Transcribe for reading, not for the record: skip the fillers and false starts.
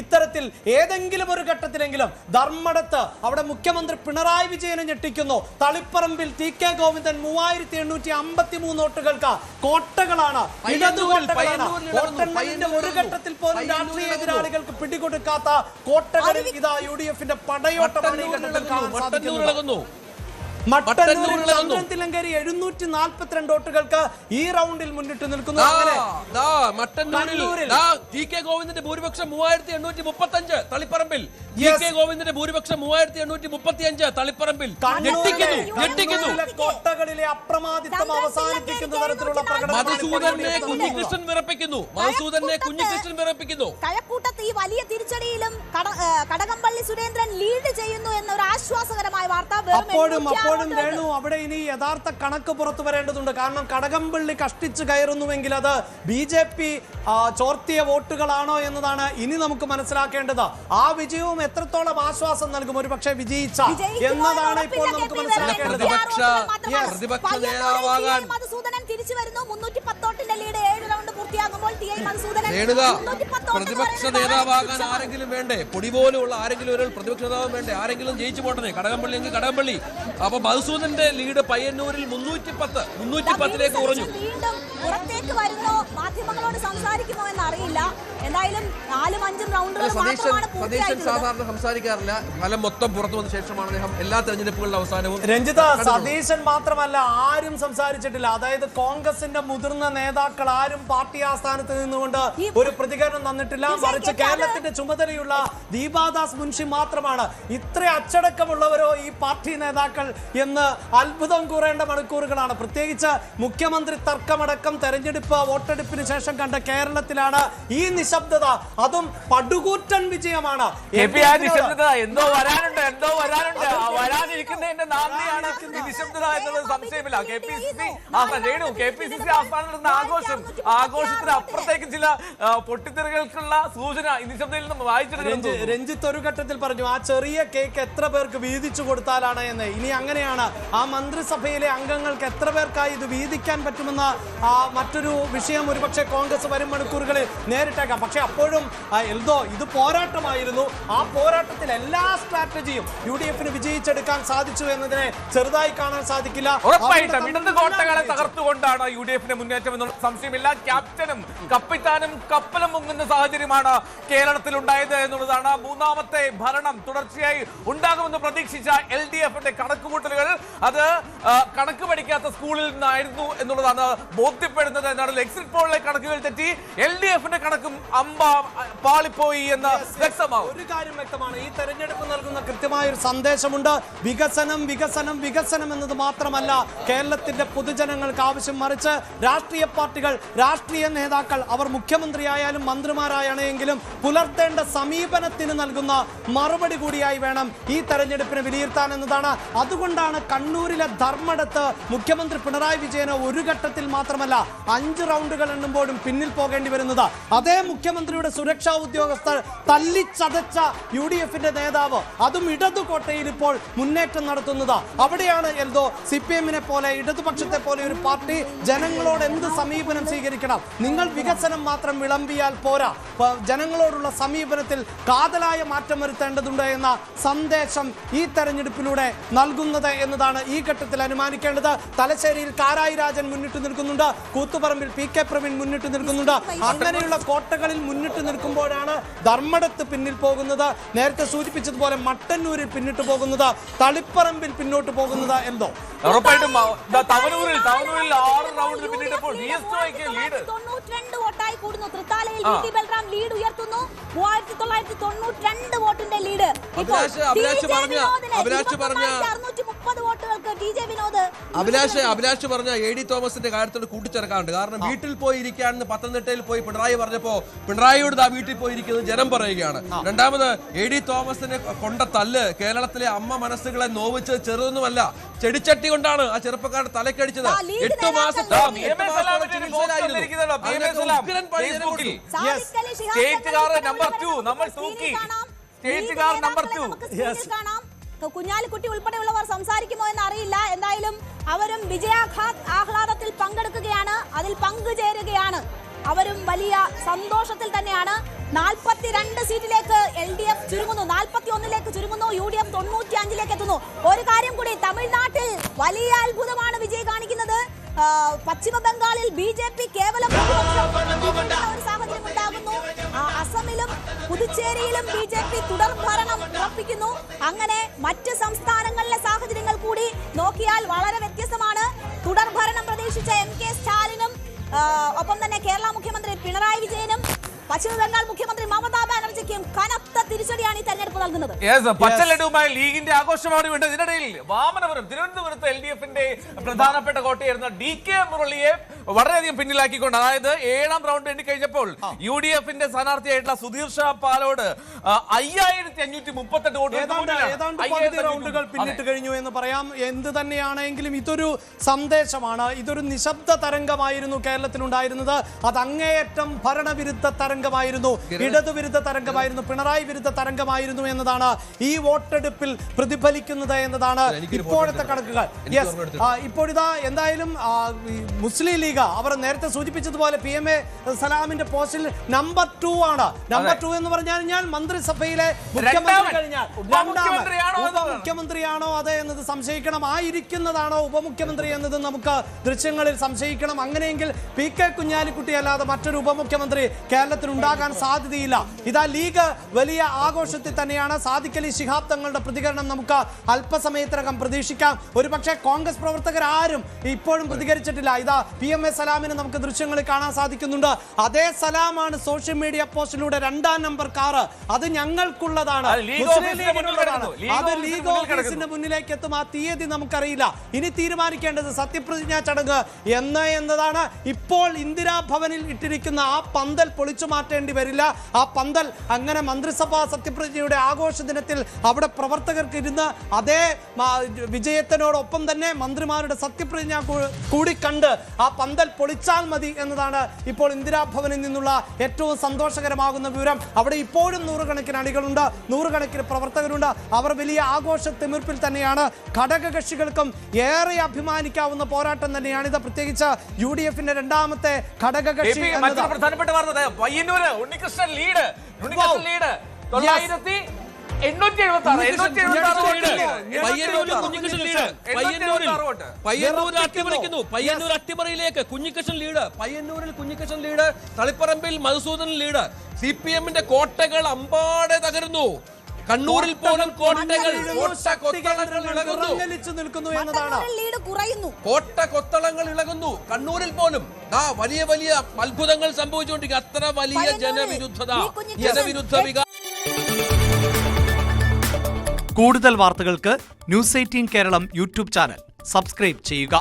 ഇത്തരത്തിൽ ഏതെങ്കിലും ഒരു ഘട്ടത്തിലെങ്കിലും ധർമ്മടത്ത് അവിടെ മുഖ്യമന്ത്രി പിണറായി വിജയനെ ഞെട്ടിക്കുന്നു. തളിപ്പറമ്പിൽ ടി.കെ. ഗോവിന്ദൻ 3853 വോട്ടുകൾക്ക് കോട്ടകളാണ്, ഇടതുകോട്ടകളാണ്. വോട്ടെണ്ണലിന്റെ ഒരു ഘട്ടത്തിൽ പോലും രാഷ്ട്രീയ എതിരാളികൾക്ക് പിടികൊടുക്കാത്ത കോട്ടകളിൽ ഇതാ യു.ഡി.എഫിന്റെ പടയോട്ടമാണ് ഈ ഘട്ടത്തിൽ കാണാൻ സാധിക്കുന്നത്. മട്ടന്നൂരിൽ ചന്ദ്രൻ തില്ലങ്കേരി 742 വോട്ടുകൾക്ക് ഈ റൗണ്ടിൽ മുന്നിട്ട് നിൽക്കുന്നു. മട്ടന്നൂരിൽ ടി.കെ. ഗോവിന്ദന്റെ ഭൂരിപക്ഷം 3835, തളിപ്പറമ്പിൽ ടി.കെ. ഗോവിന്ദന്റെ ഭൂരിപക്ഷം 3835, തളിപ്പറമ്പിൽ കോട്ടകളിലെ അപ്രമാദിത്വം അവസാനിപ്പിക്കുന്ന തരത്തിലുള്ള പ്രകടനം മധുസൂദനെ കുഞ്ഞികൃഷ്ണൻ വിറപ്പിക്കുന്നു. കഴക്കൂട്ടത്ത് ഈ വലിയ തിരിച്ചടിയിലും കടകംപള്ളി സുരേന്ദ്രൻ ലീഡ് ചെയ്യുന്നു എന്നൊരു ആശ്വാസകരമായ വാർത്ത. അപ്പോഴും വേണു അവിടെ ഇനി യഥാർത്ഥ കണക്ക് പുറത്തു വരേണ്ടതുണ്ട്. കാരണം കടകംപള്ളി കഷ്ടിച്ചു കയറുന്നുവെങ്കിൽ അത് BJP ചോർത്തിയ വോട്ടുകളാണോ എന്നതാണ് ഇനി നമുക്ക് മനസ്സിലാക്കേണ്ടത്. ആ വിജയവും എത്രത്തോളം ആശ്വാസം നൽകും ഒരു പക്ഷേ വിജയിച്ച എന്നതാണ് ഇപ്പോൾ നമുക്ക് മനസ്സിലാക്കേണ്ടത്. പ്രതിപക്ഷ നേതാവാകാൻ മധുസൂദനൻ തിരിച്ചു വരുന്നു. 310 വോട്ടിന്റെ ലീഡ് 7 റൗണ്ട് പൂർത്തിയാകുമ്പോൾ പ്രതിപക്ഷ നേതാവാകാൻ ആരെങ്കിലും വേണ്ടേ? പൊടി പോലുള്ള ആരെങ്കിലും ഒരു പ്രതിപക്ഷ നേതാവ് വേണ്ടേ? ആരെങ്കിലും ജയിച്ചു പോട്ടനെ. കടകംപള്ളി എങ്കിൽ കടകംപള്ളി. അപ്പൊ മധുസൂദന്റെ ലീഡ് പയ്യന്നൂരിൽ 310 കുറഞ്ഞു. പുറത്തേക്ക് വരുന്നോ, മാധ്യമങ്ങളോട് സംസാരിക്കുമോ എന്നറിയില്ല. എന്തായാലും 4-5 റൗണ്ടുകൾ സാധാരണ സംസാരിക്കാറില്ല. ഫലം മൊത്തം പുറത്തു വന്ന ശേഷമാണ് അദ്ദേഹം എല്ലാ തെരഞ്ഞെടുപ്പുകളുടെ അവസാനവും. രഞ്ജിത, സതീശൻ മാത്രമല്ല ആരും സംസാരിച്ചിട്ടില്ല. അതായത് കോൺഗ്രസിന്റെ മുതിർന്ന നേതാക്കൾ ആരും പാർട്ടി ആസ്ഥാനത്ത് നിന്നുകൊണ്ട് ഒരു പ്രതികരണം തന്നിട്ടില്ല. മറിച്ച് കേരളത്തിന്റെ ചുമതലയുള്ള ദീപാദാസ് മുൻഷി മാത്രമാണ്. ഇത്ര അച്ചടക്കമുള്ളവരോ ഈ പാർട്ടി നേതാക്കൾ എന്ന് അത്ഭുതം കൂറേണ്ട മണിക്കൂറുകളാണ്. പ്രത്യേകിച്ച് മുഖ്യമന്ത്രി തർക്കമടക്കം തെരഞ്ഞെടുപ്പ് വോട്ടെടുപ്പിന് ശേഷം കണ്ട കേരളത്തിലാണ് ഈ നിശബ്ദത. അതും പടുകൂറ്റൻ വിജയമാണ്. എന്തോ വരാനുണ്ട് വരാനിരിക്കുന്നതിന്റെ നാന്ദിയാണ് ഈ നിശബ്ദത എന്നത് സംശയമില്ല. KPCC ആസ്ഥാനത്ത് ആഘോഷത്തിന് അപ്പുറത്തേക്ക് ചില പൊട്ടിത്തെറികൾക്കുള്ള സൂചന ഈ നിശബ്ദതയിൽ നിന്ന് വായിച്ചിട്ടുണ്ട്. രഞ്ജിത്ത് ഒരു ഘട്ടത്തിൽ പറഞ്ഞു ആ ചെറിയ കേക്ക് എത്ര പേർക്ക് വീതിച്ചു കൊടുത്താലാണ് എന്ന്. ഇനി അങ്ങനെയാണ് ആ മന്ത്രിസഭയിലെ അംഗങ്ങൾക്ക് എത്ര പേർക്കായി ഇത് വീതിക്കാൻ പറ്റുമെന്ന മറ്റൊരു വിഷയം ഒരുപക്ഷെ കോൺഗ്രസ് വരും മണിക്കൂറുകളിൽ നേരിട്ടേക്കാം. പക്ഷെ അപ്പോഴും എൽദോ ഇത് പോരാട്ടമായിരുന്നു. ആ പോരാട്ടത്തിൽ എല്ലാ സ്ട്രാറ്റജിയും യു.ഡി.എഫിന് വിജയിച്ചെടുക്കാൻ സാധിച്ചു എന്നതിനെ ചെറുതായി കാണാൻ സാധിക്കില്ല. ഉറപ്പായിട്ടും ഇടത് കോട്ടകളെ തകർത്തുകൊണ്ടാണ് യു.ഡി.എഫിന്റെ മുന്നേറ്റം എന്നുള്ള സംശയമില്ല. ക്യാപ്റ്റനും കപ്പിത്താനും കപ്പലും മുങ്ങുന്ന സാഹചര്യമാണ് കേരളത്തിൽ ഉണ്ടായത് എന്നുള്ളതാണ്. മൂന്നാമത്തെ ഭരണം തുടർച്ചയായി ഉണ്ടാകുമെന്ന് പ്രതീക്ഷിച്ച LDFന്റെ കണക്കുകൂട്ടലുകൾ അത് കണക്ക് പഠിക്കാത്ത സ്കൂളിൽ നിന്നായിരുന്നു എന്നുള്ളതാണ് ബോധ്യപ്പെടുന്നത് എന്നാണ്. എക്സിറ്റ് പോളിലെ കണക്കുകൾ തെറ്റി, LDFന്റെ കണക്കും പാളിപ്പോയി എന്ന് വ്യക്തമാവും. ഒരു കാര്യം വ്യക്തമാണ്, ഈ തെരഞ്ഞെടുപ്പ് നൽകുന്ന കൃത്യമായ ഒരു സന്ദേശമുണ്ട്. വികസനം വികസനം വികസനം എന്നത് മാത്രമല്ല കേരളത്തിന്റെ പൊതുജനങ്ങൾക്ക് ആവശ്യം. മറിച്ച് രാഷ്ട്രീയ പാർട്ടികൾ, രാഷ്ട്രീയ നേതാക്കൾ, അവർ മുഖ്യമന്ത്രിയായാലും മന്ത്രിമാരായാണെങ്കിലും പുലർത്തേണ്ട സമീപനത്തിന് നൽകുന്ന മറുപടി കൂടിയായി വേണം ഈ തെരഞ്ഞെടുപ്പിനെ വിലയിരുത്താൻ എന്നതാണ്. അതുകൊണ്ടാണ് കണ്ണൂരിലെ ധർമ്മടത്ത് മുഖ്യമന്ത്രി പിണറായി വിജയന് ഒരു ഘട്ടത്തിൽ മാത്രമല്ല 5 റൗണ്ടുകൾ എണ്ണുമ്പോഴും പിന്നിൽ പോകേണ്ടി വരുന്നത്. അതേ മുഖ്യമന്ത്രിയുടെ സുരക്ഷാ ഉദ്യോഗസ്ഥർ തല്ലിച്ചതച്ച യു.ഡി.എഫിന്റെ നേതാവ്, അതും ഇടതുകോട്ടയിൽ ഇപ്പോൾ മുന്നേറ്റം നടത്തുന്നത്. അവിടെയാണ് എൽദോ CPM-നെ പോലെ ഇടതുപക്ഷത്തെ പോലെ ഒരു പാർട്ടി ജനങ്ങളോട് എന്ത് സമീപനം സ്വീകരിക്കണം. നിങ്ങൾ വികസനം മാത്രം വിളമ്പിയാൽ പോരാ, ജനങ്ങളോടുള്ള സമീപനത്തിൽ കാതലായ മാറ്റം വരുത്തേണ്ടതുണ്ട് എന്ന സന്ദേശം ഈ തെരഞ്ഞെടുപ്പിലൂടെ നൽകുന്നത് എന്നതാണ് ഈ ഘട്ടത്തിൽ അനുമാനിക്കേണ്ടത്. തലശ്ശേരിയിൽ കാരായി രാജൻ മുന്നിട്ട് നിൽക്കുന്നുണ്ട്, കൂത്തുപറമ്പിൽ P.K. പ്രവീൺ മുന്നിട്ട് നിൽക്കുന്നുണ്ട്. അങ്ങനെയുള്ള കോട്ടകളിൽ മുന്നിട്ട് നിൽക്കുമ്പോഴാണ് ധർമ്മടത്ത് പിന്നിൽ പോകുന്നത്, നേരത്തെ സൂചിപ്പിച്ചതുപോലെ മട്ടന്നൂരിൽ പിന്നിട്ട് പോകുന്നത്, തളിപ്പറമ്പിൽ പിന്നോട്ട് പോകുന്നത്. എന്തോ ഉറപ്പായിട്ടും തവനൂരിൽ 6 റൗണ്ടിൽ പിന്നിട്ടപ്പോൾ 92 വോട്ടായി കൂടുന്നു. തൃത്താലയിൽ വി.ടി. ബൽറാം ലീഡ് ഉയർത്തുന്നു. 3992 വോട്ടിന്റെ ലീഡ്. അഭിലാഷ് പറഞ്ഞ AD തോമസിന്റെ കാര്യത്തോട് കൂട്ടിച്ചേർക്കാറുണ്ട്. കാരണം വീട്ടിൽ പോയി ഇരിക്കുകയാണെന്ന് പത്തനംതിട്ടയിൽ പോയി പിണറായി പറഞ്ഞപ്പോ പിണറായിയോട് ആ വീട്ടിൽ പോയിരിക്കുന്നത് ജനം പറയുകയാണ്. രണ്ടാമത് AD തോമസിനെ കൊണ്ട തല്ല് കേരളത്തിലെ അമ്മ മനസ്സുകളെ നോവിച്ച് ചെറുതൊന്നുമല്ല, ചെടിച്ചട്ടി കൊണ്ടാണ് ആ ചെറുപ്പക്കാരുടെ തലക്കടിച്ചത്. 8 മാസം കുഞ്ഞാലിക്കുട്ടി ഉൾപ്പെടെയുള്ളവർ സംസാരിക്കുമോ എന്ന് അറിയില്ല. എന്തായാലും അവരും വിജയാഹ്ലാദത്തിൽ പങ്കെടുക്കുകയാണ്, അതിൽ പങ്കുചേരുകയാണ്. അവരും വലിയ സന്തോഷത്തിൽ തന്നെയാണ്. 42 സീറ്റിലേക്ക് LDF ചുരുങ്ങുന്നു, 41ലേക്ക് ചുരുങ്ങുന്നു, UDF 95ലേക്ക് എത്തുന്നു. ഒരു കാര്യം കൂടി, തമിഴ്നാട്ടിൽ വലിയ അത്ഭുതമാണ് വിജയ് കാണിക്കുന്നത്. പശ്ചിമ ബംഗാളിൽ BJP കേവലം ഒരു സാഹചര്യം ഉണ്ടാകുന്നു. അസമിലും പുതുച്ചേരിയിലും BJP തുടർ ഭരണം ഉറപ്പിക്കുന്നു. അങ്ങനെ മറ്റ് സംസ്ഥാനങ്ങളിലെ സാഹചര്യങ്ങൾ കൂടി നോക്കിയാൽ വളരെ വ്യത്യസ്തമാണ്. തുടർ ഭരണം പ്രതീക്ഷിച്ച MK സ്റ്റാലിനും ഒപ്പം തന്നെ കേരള മുഖ്യമന്ത്രി പിണറായി വിജയനും പശ്ചിമ ബംഗാൾ മുഖ്യമന്ത്രി മമതാ ബാനർജിക്കും കനത്ത തിരിച്ചടിയാണ് ഈ തെരഞ്ഞെടുപ്പ് നൽകുന്നത്. പച്ചലഡുമായി ലീഗിന്റെ ആഘോഷമാണ് വേണ്ടത്. ഇതിനിടയിൽ വാമനപുരം തിരുവനന്തപുരത്ത് LDFന്റെ പ്രധാനപ്പെട്ട കോട്ടയായിരുന്ന DK മുരളിയെ വളരെയധികം പിന്നിലാക്കിക്കൊണ്ട്, അതായത് 7ാം റൗണ്ട് എണ്ണിക്കഴിഞ്ഞപ്പോൾ UDFന്റെ സ്ഥാനാർത്ഥിയായിട്ടുള്ള സുധീർ ഷാ പാലോട് 5538 വോട്ട് ഏതാണ്ട് റൗണ്ടുകൾ പിന്നിട്ട് കഴിഞ്ഞു എന്ന് പറയാം. എന്ത് തന്നെയാണെങ്കിലും ഇതൊരു സന്ദേശമാണ്, ഇതൊരു നിശബ്ദ തരംഗമായിരുന്നു കേരളത്തിലുണ്ടായിരുന്നത്. അത് അങ്ങേയറ്റം ഭരണവിരുദ്ധ തരംഗമായിരുന്നു, ഇടതുവിരുദ്ധ തരംഗമായിരുന്നു, പിണറായി വിരുദ്ധ തരംഗമായിരുന്നു എന്നതാണ് ഈ വോട്ടെടുപ്പിൽ പ്രതിഫലിക്കുന്നത് എന്നതാണ് ഇപ്പോഴത്തെ കണക്കുകൾ. ഇപ്പോഴിതാ എന്തായാലും മുസ്ലിം ലീഗ് അവർ നേരത്തെ സൂചിപ്പിച്ചതുപോലെ PMA സലാമിന്റെ പോസ്റ്റിൽ നമ്പർ 2 ആണ്. നമ്പർ 2 എന്ന് പറഞ്ഞാൽ മന്ത്രിസഭയിലെ മുഖ്യമന്ത്രി കഴിഞ്ഞാൽ ഉപമുഖ്യമന്ത്രിയാണോ അതെ എന്നത് സംശയിക്കണം, ആയിരിക്കുന്നതാണോ ഉപമുഖ്യമന്ത്രി എന്നത് നമുക്ക് ദൃശ്യങ്ങളിൽ സംശയിക്കണം. അങ്ങനെയെങ്കിൽ PK കുഞ്ഞാലിക്കുട്ടി അല്ലാതെ മറ്റൊരു ഉപമുഖ്യമന്ത്രി കേരളത്തിൽ ഉണ്ടാകാൻ സാധ്യതയില്ല. ഇതാ ലീഗ് വലിയ ആഘോഷത്തിൽ തന്നെയാണ്. സാദിഖ് അലി ശിഹാബ് തങ്ങളുടെ പ്രതികരണം നമുക്ക് അല്പസമയത്തിനകം പ്രതീക്ഷിക്കാം. ഒരുപക്ഷെ കോൺഗ്രസ് പ്രവർത്തകർ ആരും ഇപ്പോഴും പ്രതികരിച്ചിട്ടില്ല. ഇതാ PMA സലാമിന് നമുക്ക് ദൃശ്യങ്ങളിൽ കാണാൻ സാധിക്കുന്നുണ്ട്. അതേ സലാമാണ് സോഷ്യൽ മീഡിയ പോസ്റ്റിലൂടെ 2ാം നമ്പർ കാറ്, അത് ഞങ്ങൾക്കുള്ളതാണ്, അത് ലീഗ് ഓഫീസിന്റെ മുന്നിലേക്ക് എത്തും. ആ തീയതി നമുക്കറിയില്ല. ഇനി തീരുമാനിക്കേണ്ടത് സത്യപ്രതിജ്ഞാ ചടങ്ങ് എന്നതാണ്. ഇപ്പോൾ ഇന്ദിരാഭവനിൽ ഇട്ടിരിക്കുന്ന ആ പന്തൽ പൊളിച്ചു മാറ്റേണ്ടി വരില്ല. ആ പന്തൽ അങ്ങനെ മന്ത്രിസഭാ സത്യപ്രതിജ്ഞയുടെ ആഘോഷ ദിനത്തിൽ അവിടെ പ്രവർത്തകർക്ക് ഇരുന്ന് അതേ വിജയത്തിനോടൊപ്പം തന്നെ മന്ത്രിമാരുടെ സത്യപ്രതിജ്ഞ കൂടി കണ്ട് ആ പന്തൽ പൊളിച്ചാൽ മതി എന്നതാണ് ഇപ്പോൾ ഇന്ദിരാഭവനിൽ നിന്നുള്ള ഏറ്റവും സന്തോഷകരമാകുന്ന വിവരം. അവിടെ ഇപ്പോഴും നൂറുകണക്കിന് അണികളുണ്ട്, നൂറുകണക്കിന് പ്രവർത്തകരുണ്ട്. അവർ വലിയ ആഘോഷ തിമിർപ്പിൽ തന്നെയാണ്. ഘടകകക്ഷികൾക്കും ഏറെ അഭിമാനിക്കാവുന്ന പോരാട്ടം തന്നെയാണ് ഇത്. പ്രത്യേകിച്ച് UDFന്റെ 2ാമത്തെ ഘടകകക്ഷി പ്രധാനപ്പെട്ട വാർത്ത പയ്യന്നൂര് ഉണ്ണികൃഷ്ണൻ ലീഡ് 976 അട്ടിമറിയിലേക്ക് കുഞ്ഞിക്കൃഷ്ണൻ ലീഡ്. പയ്യന്നൂരിൽ കുഞ്ഞിക്കൃഷ്ണൻ ലീഡ്, തളിപ്പറമ്പിൽ മധുസൂദനൻ ലീഡ്. CPMന്റെ കോട്ടകൾ അമ്പാടെ തകരുന്നു. കണ്ണൂരിൽ പോലും കോട്ടകൾ കോട്ട കൊത്തളങ്ങൾ ഇളകുന്നു. കണ്ണൂരിൽ പോലും വലിയ വലിയ അത്ഭുതങ്ങൾ സംഭവിച്ചുകൊണ്ടിരിക്കുക. അത്ര വലിയ ജനവിരുദ്ധത, ജനവിരുദ്ധ വികാരം. കൂടുതൽ വാർത്തകൾക്ക് News 18 Keralam YouTube channel subscribe ചെയ്യുക.